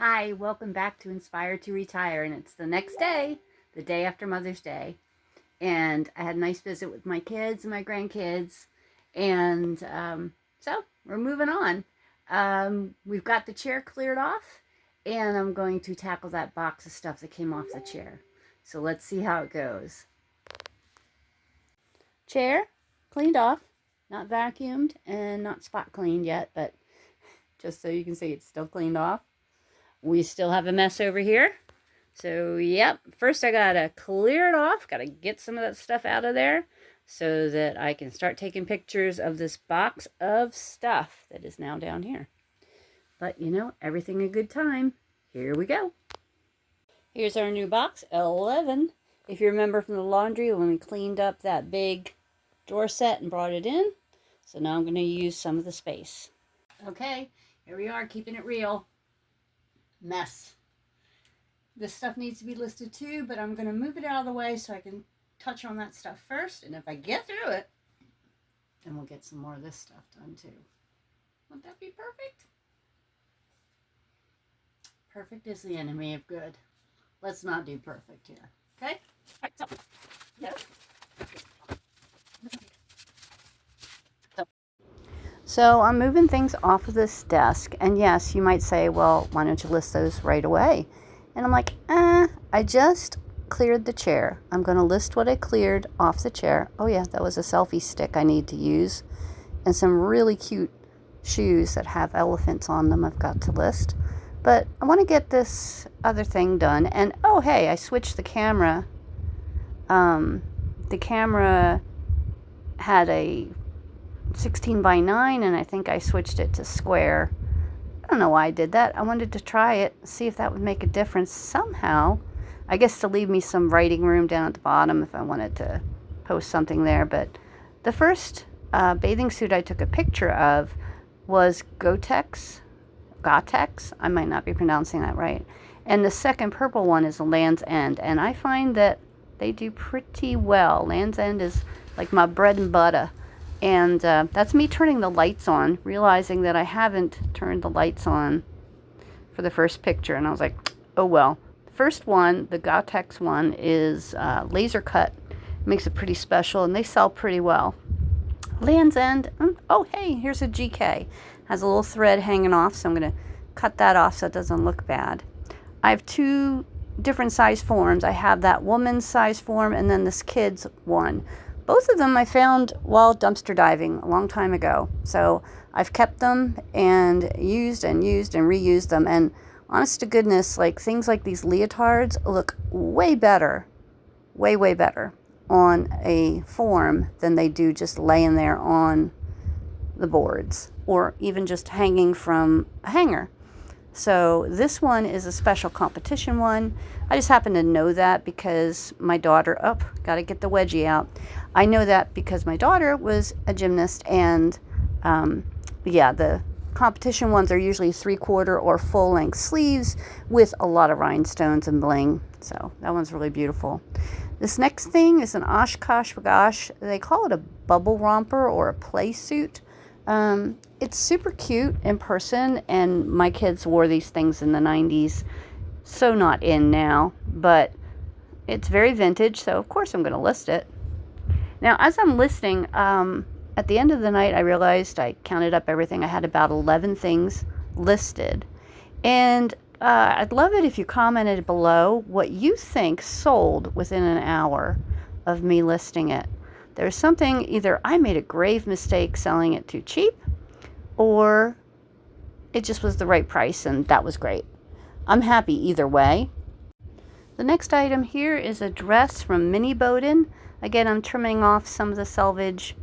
Hi, welcome back to Inspire to Retire, and it's the next day, the day after Mother's Day, and I had a nice visit with my kids and my grandkids, and so we're moving on. We've got the chair cleared off, and I'm going to tackle that box of stuff that came off the chair. So let's see how it goes. Chair cleaned off, not vacuumed and not spot cleaned yet, but just so you can see it's still cleaned off. We still have a mess over here. So, yep, first I gotta clear it off. Gotta get some of that stuff out of there so that I can start taking pictures of this box of stuff that is now down here. But, you know, everything a good time. Here we go. Here's our new box, 11. If you remember from the laundry when we cleaned up that big drawer set and brought it in. So now I'm going to use some of the space. Okay, here we are, keeping it real. Mess. This stuff needs to be listed too, but I'm going to move it out of the way so I can touch on that stuff first. And if I get through it, then we'll get some more of this stuff done too. Wouldn't that be perfect? Perfect is the enemy of good. Let's not do perfect here. Okay? All right, so, yeah. So I'm moving things off of this desk, and yes, you might say, well, why don't you list those right away? And I'm like, I just cleared the chair. I'm going to list what I cleared off the chair. Oh yeah, that was a selfie stick I need to use, and some really cute shoes that have elephants on them I've got to list. But I want to get this other thing done, and oh hey, I switched the camera. The camera had a 16 by 9, and I think I switched it to square. I don't know why I did that. I wanted to try it, see if that would make a difference somehow. I guess to leave me some writing room down at the bottom if I wanted to post something there. But the first bathing suit I took a picture of was Gotex. I might not be pronouncing that right. And the second purple one is Land's End, and I find that they do pretty well. Land's End is like my bread and butter. And that's me turning the lights on, realizing that I haven't turned the lights on for the first picture. And I was like, oh well. The first one, the Gotex one, is laser cut. Makes it pretty special, and they sell pretty well. Land's End, oh hey, here's a GK. Has a little thread hanging off, so I'm going to cut that off so it doesn't look bad. I have two different size forms. I have that woman's size form and then this kid's one. Both of them I found while dumpster diving a long time ago. So I've kept them and used and reused them. And honest to goodness, like things like these leotards look way better, way better on a form than they do just laying there on the boards or even just hanging from a hanger. So this one is a special competition one. I just happen to know that because my daughter, got to get the wedgie out. I know that because my daughter was a gymnast, and yeah, the competition ones are usually 3/4 or full length sleeves with a lot of rhinestones and bling. So that one's really beautiful. This next thing is an Oshkosh Bagosh. They call it a bubble romper or a play suit. It's super cute in person, and my kids wore these things in the 90s. So not in now, but it's very vintage, so of course I'm going to list it. Now, as I'm listing, at the end of the night, I realized I counted up everything. I had about 11 things listed. And I'd love it if you commented below what you think sold within an hour of me listing it. There's something, either I made a grave mistake selling it too cheap, or it just was the right price and that was great. I'm happy either way. The next item here is a dress from Mini Bowden. Again, I'm trimming off some of the selvage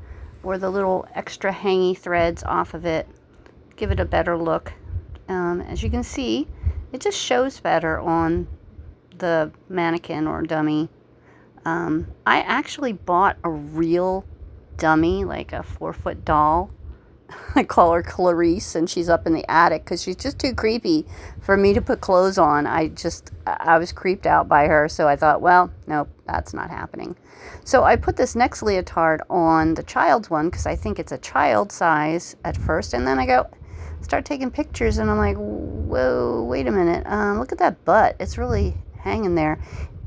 or the little extra hangy threads off of it. Give it a better look. As you can see, it just shows better on the mannequin or dummy. I actually bought a real dummy, like a 4-foot doll. I call her Clarice, and she's up in the attic because she's just too creepy for me to put clothes on. I was creeped out by her, so I thought, well, nope, that's not happening. So I put this next leotard on the child's one because I think it's a child size at first, and then I go, start taking pictures, and I'm like, whoa, wait a minute. Look at that butt. It's really hanging there.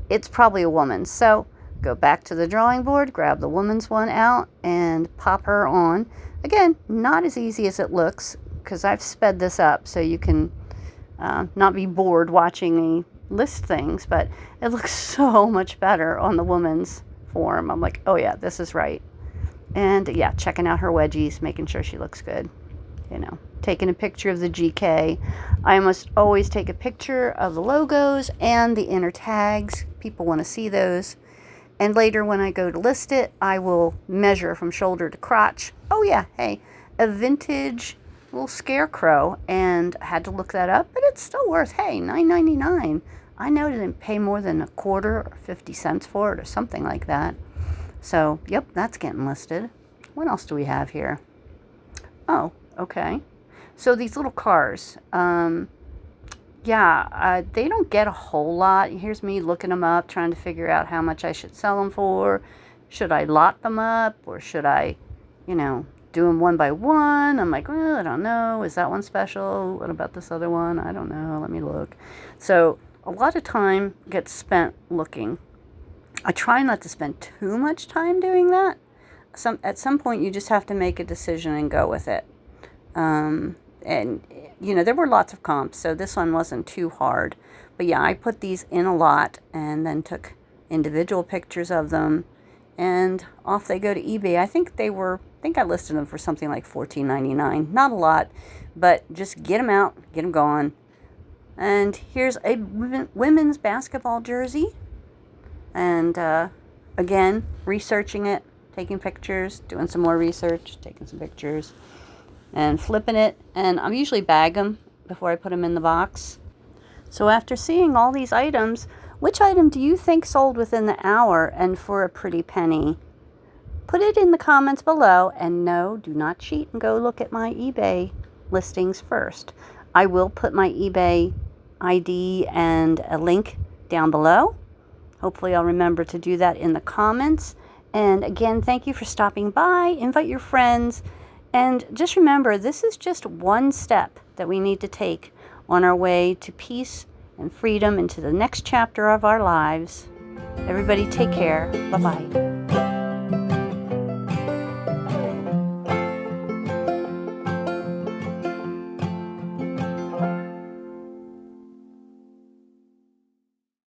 It's probably a woman. So go back to the drawing board, grab the woman's one out, and pop her on. Again, not as easy as it looks, because I've sped this up so you can not be bored watching me list things, but it looks so much better on the woman's form. I'm like, oh yeah, this is right. And yeah, checking out her wedgies, making sure she looks good. Taking a picture of the GK. I must always take a picture of the logos and the inner tags. People want to see those. And later when I go to list it, I will measure from shoulder to crotch. Oh yeah, hey, a vintage little scarecrow, and I had to look that up, but it's still worth, hey, $9.99. I know I didn't pay more than a quarter or 50 cents for it or something like that. So, yep, that's getting listed. What else do we have here? Oh, okay. So these little cars, they don't get a whole lot. Here's me looking them up, trying to figure out how much I should sell them for. Should I lot them up, or should I, do them one by one? I'm like, well, I don't know. Is that one special? What about this other one? I don't know. Let me look. So a lot of time gets spent looking. I try not to spend too much time doing that. At some point, you just have to make a decision and go with it. There were lots of comps, so this one wasn't too hard. But yeah, I put these in a lot and then took individual pictures of them, and off they go to eBay. I think I listed them for something like $14.99. Not a lot, but just get them out, get them going. And here's a women's basketball jersey. And again, researching it, taking pictures, doing some more research, taking some pictures, and flipping it. And I usually bag them before I put them in the box. So after seeing all these items, which item do you think sold within the hour and for a pretty penny? Put it in the comments below, and no, do not cheat and go look at my eBay listings first. I will put my eBay ID and a link down below. Hopefully I'll remember to do that in the comments. And again, thank you for stopping by. Invite your friends. And just remember, this is just one step that we need to take on our way to peace and freedom into the next chapter of our lives. Everybody take care. Bye-bye.